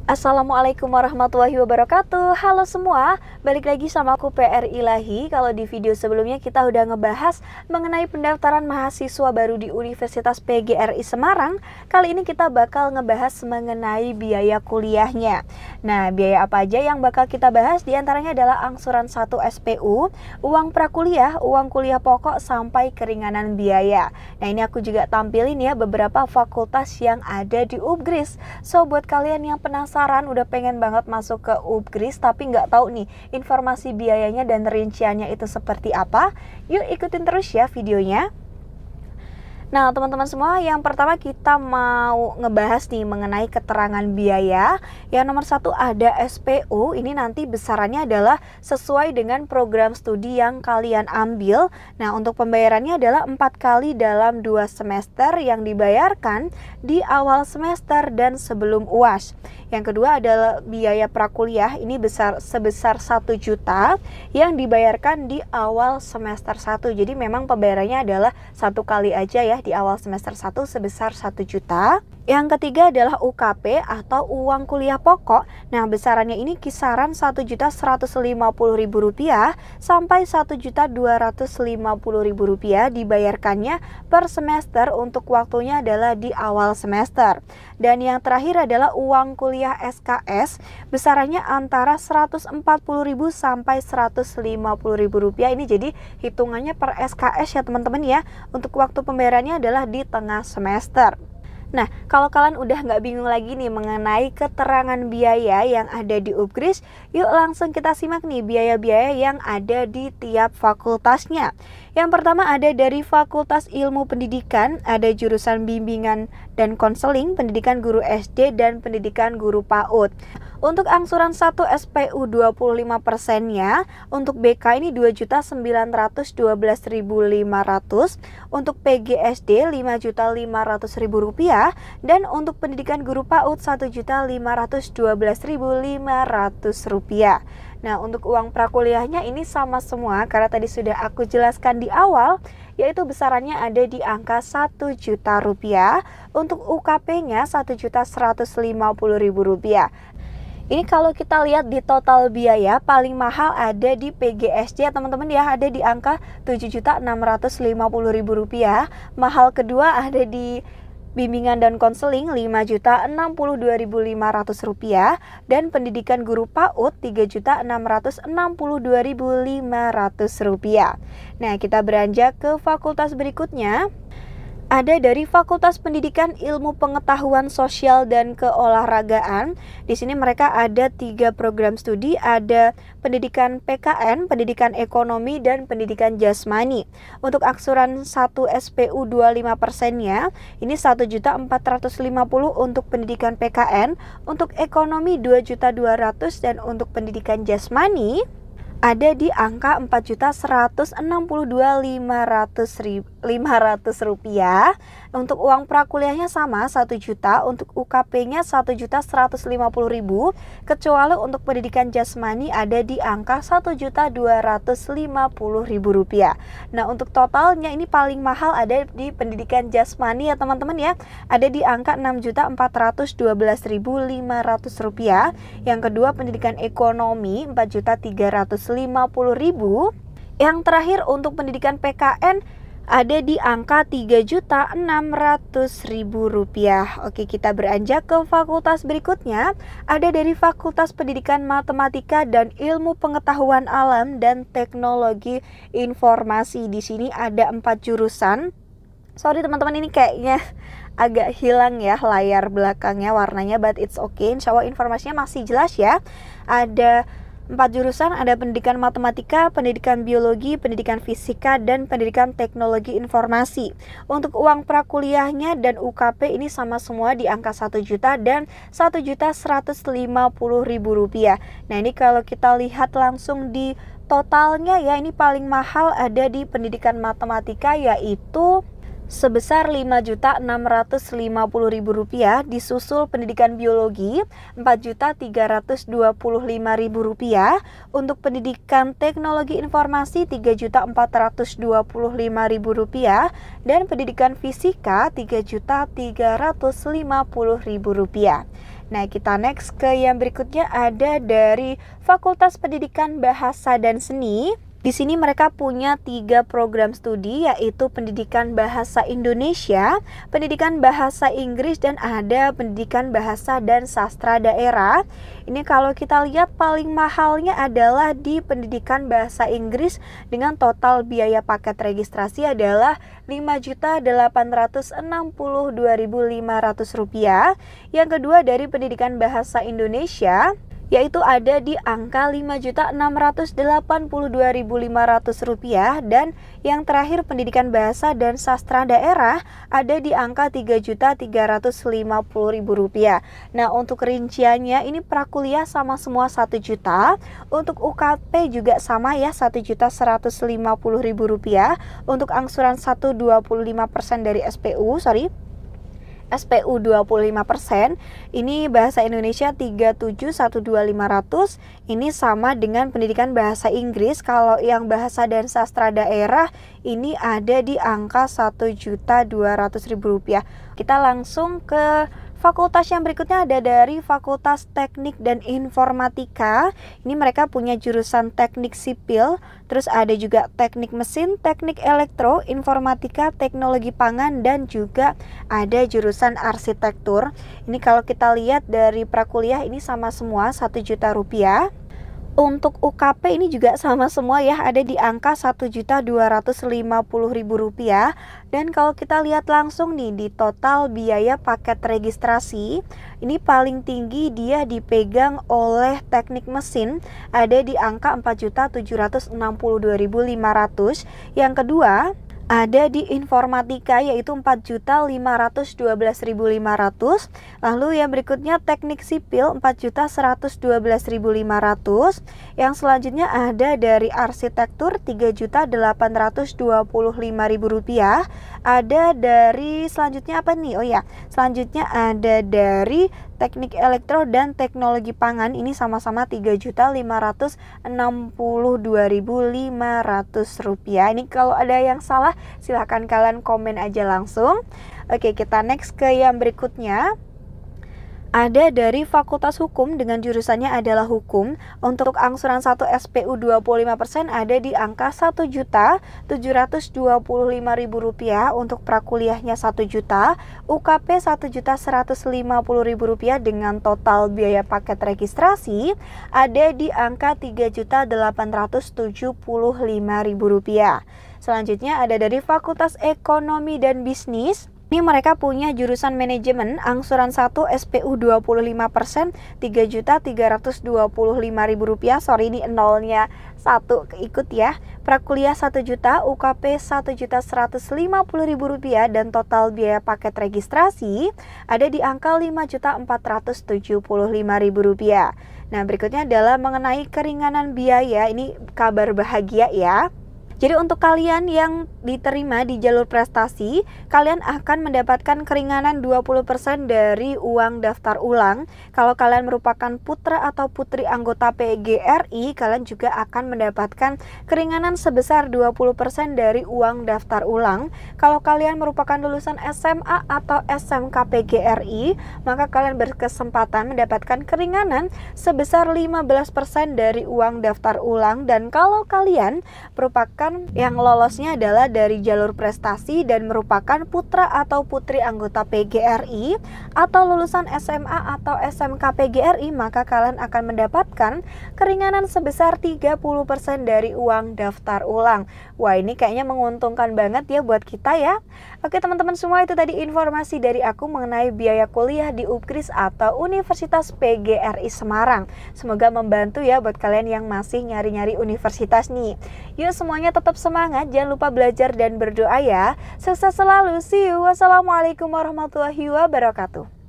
Assalamualaikum warahmatullahi wabarakatuh. Halo semua, balik lagi sama aku PR Ilahi. Kalau di video sebelumnya kita udah ngebahas mengenai pendaftaran mahasiswa baru di Universitas PGRI Semarang. Kali ini kita bakal ngebahas mengenai biaya kuliahnya. Nah, biaya apa aja yang bakal kita bahas? Di antaranya adalah angsuran 1 SPU, uang prakuliah, uang kuliah pokok, sampai keringanan biaya. Nah, ini aku juga tampilin ya beberapa fakultas yang ada di UPGRIS. So, buat kalian yang penasaran udah pengen banget masuk ke UPGRIS tapi nggak tahu nih informasi biayanya dan rinciannya itu seperti apa, yuk ikutin terus ya videonya. Nah, teman-teman semua, yang pertama kita mau ngebahas nih mengenai keterangan biaya. Yang nomor satu ada SPU, ini nanti besarannya adalah sesuai dengan program studi yang kalian ambil. Nah, untuk pembayarannya adalah 4 kali dalam 2 semester yang dibayarkan di awal semester dan sebelum UAS. Yang kedua adalah biaya prakuliah, ini sebesar 1 juta yang dibayarkan di awal semester 1. Jadi memang pembayarannya adalah 1 kali aja ya di awal semester 1 sebesar 1 juta. Yang ketiga adalah UKP atau uang kuliah pokok. Nah, besarannya ini kisaran Rp1.150.000 sampai Rp1.250.000 dibayarkannya per semester, untuk waktunya adalah di awal semester. Dan yang terakhir adalah uang kuliah SKS, besarannya antara Rp140.000 sampai Rp150.000. Ini jadi hitungannya per SKS ya teman-teman ya. Untuk waktu pembayarannya adalah di tengah semester. Nah, kalau kalian udah nggak bingung lagi nih mengenai keterangan biaya yang ada di UPGRIS, yuk langsung kita simak nih biaya-biaya yang ada di tiap fakultasnya. Yang pertama ada dari Fakultas Ilmu Pendidikan, ada jurusan bimbingan dan konseling, pendidikan guru SD, dan pendidikan guru PAUD. Untuk angsuran 1 SPU 25%-nya, untuk BK ini Rp2.912.500, untuk PGSD Rp5.500.000, dan untuk pendidikan guru PAUD Rp1.512.500. Nah, untuk uang prakuliahnya ini sama semua karena tadi sudah aku jelaskan di awal, yaitu besarannya ada di angka Rp1 juta. Untuk UKP-nya Rp1.150.000. Ini kalau kita lihat di total biaya, paling mahal ada di PGSD ya teman-teman ya, ada di angka Rp7.650.000. Mahal kedua ada di bimbingan dan konseling Rp5.062.500, dan pendidikan guru PAUD Rp3.662.500. Nah, kita beranjak ke fakultas berikutnya. Ada dari Fakultas Pendidikan Ilmu Pengetahuan Sosial dan Keolahragaan. Di sini mereka ada 3 program studi, ada pendidikan PKN, pendidikan ekonomi, dan pendidikan jasmani. Untuk angsuran 1 SPU 25%-nya, ini Rp1.450.000 untuk pendidikan PKN, untuk ekonomi Rp2.200.000, dan untuk pendidikan jasmani ada di angka Rp4.162.500. Untuk uang prakuliahnya sama 1 juta, untuk UKP-nya Rp1.150.000, kecuali untuk pendidikan jasmani ada di angka Rp1.250.000. Nah, untuk totalnya ini paling mahal ada di pendidikan jasmani ya teman-teman ya, ada di angka Rp6.412.500. Yang kedua pendidikan ekonomi Rp4.350.000. Yang terakhir untuk pendidikan PKN ada di angka Rp3.600.000. Oke, kita beranjak ke fakultas berikutnya. Ada dari Fakultas Pendidikan Matematika dan Ilmu Pengetahuan Alam dan Teknologi Informasi. Di sini ada 4 jurusan. Sorry teman-teman, ini kayaknya agak hilang ya layar belakangnya warnanya, but it's okay. Insya Allah informasinya masih jelas ya. Ada 4 jurusan, ada pendidikan matematika, pendidikan biologi, pendidikan fisika, dan pendidikan teknologi informasi. Untuk uang prakuliahnya dan UKP ini sama semua di angka 1 juta dan Rp1.150.000. Nah, ini kalau kita lihat langsung di totalnya ya, ini paling mahal ada di pendidikan matematika yaitu sebesar Rp5.650.000, disusul pendidikan biologi Rp4.325.000, untuk pendidikan teknologi informasi Rp3.425.000, dan pendidikan fisika Rp3.350.000. Nah, kita next ke yang berikutnya, ada dari Fakultas Pendidikan Bahasa dan Seni. Di sini mereka punya 3 program studi, yaitu pendidikan bahasa Indonesia, pendidikan bahasa Inggris, dan ada pendidikan bahasa dan sastra daerah. Ini kalau kita lihat paling mahalnya adalah di pendidikan bahasa Inggris dengan total biaya paket registrasi adalah Rp5.862.500. Yang kedua dari pendidikan bahasa Indonesia, yaitu ada di angka Rp5.682.500, dan yang terakhir pendidikan bahasa dan sastra daerah ada di angka Rp3.350.000. Nah, untuk rinciannya ini prakuliah sama semua 1 juta, untuk UKP juga sama ya, Rp1.150.000, untuk angsuran 25% dari SPU 25%. Ini bahasa Indonesia 37.125.500. Ini sama dengan pendidikan bahasa Inggris. Kalau yang bahasa dan sastra daerah ini ada di angka Rp1.200.000. Kita langsung ke fakultas yang berikutnya, ada dari Fakultas Teknik dan Informatika. Ini mereka punya jurusan teknik sipil, terus ada juga teknik mesin, teknik elektro, informatika, teknologi pangan, dan juga ada jurusan arsitektur. Ini kalau kita lihat dari prakuliah ini sama semua Rp1 juta. Untuk UKP ini juga sama semua ya, ada di angka Rp1.250.000. Dan kalau kita lihat langsung nih di total biaya paket registrasi, ini paling tinggi dia dipegang oleh teknik mesin, ada di angka Rp4.762.500. Yang kedua ada di informatika, yaitu Rp4.512.500. Lalu yang berikutnya teknik sipil Rp4.112.500. Yang selanjutnya ada dari arsitektur Rp3.825.000. Ada dari selanjutnya apa nih? Oh ya, selanjutnya ada dari teknik elektro dan teknologi pangan, ini sama-sama Rp3.562.500. Ini kalau ada yang salah silahkan kalian komen aja langsung. Oke, kita next ke yang berikutnya. Ada dari Fakultas Hukum dengan jurusannya adalah Hukum. Untuk angsuran 1 SPU 25% ada di angka Rp1.725.000. Untuk prakuliahnya 1 juta, UKP Rp1.150.000 dengan total biaya paket registrasi ada di angka Rp3.875.000. Selanjutnya ada dari Fakultas Ekonomi dan Bisnis. Ini mereka punya jurusan manajemen, angsuran 1 SPU 25%, Rp3.325.000. Sorry, ini nolnya 1 ikut ya. Prakuliah 1 juta, UKP Rp1.150.000, dan total biaya paket registrasi ada di angka Rp5.475.000. Nah, berikutnya adalah mengenai keringanan biaya. Ini kabar bahagia ya. Jadi untuk kalian yang diterima di jalur prestasi, kalian akan mendapatkan keringanan 20% dari uang daftar ulang. Kalau kalian merupakan putra atau putri anggota PGRI, kalian juga akan mendapatkan keringanan sebesar 20% dari uang daftar ulang. Kalau kalian merupakan lulusan SMA atau SMK PGRI, maka kalian berkesempatan mendapatkan keringanan sebesar 15% dari uang daftar ulang. Dan kalau kalian merupakan yang lolosnya adalah dari jalur prestasi dan merupakan putra atau putri anggota PGRI atau lulusan SMA atau SMK PGRI, maka kalian akan mendapatkan keringanan sebesar 30% dari uang daftar ulang. Wah, ini kayaknya menguntungkan banget ya buat kita ya. Oke teman-teman semua, itu tadi informasi dari aku mengenai biaya kuliah di UPKRIS atau Universitas PGRI Semarang. Semoga membantu ya buat kalian yang masih nyari-nyari universitas nih. Yuk semuanya tetap semangat, jangan lupa belajar dan berdoa ya. Sukses selalu, see you. Wassalamualaikum warahmatullahi wabarakatuh.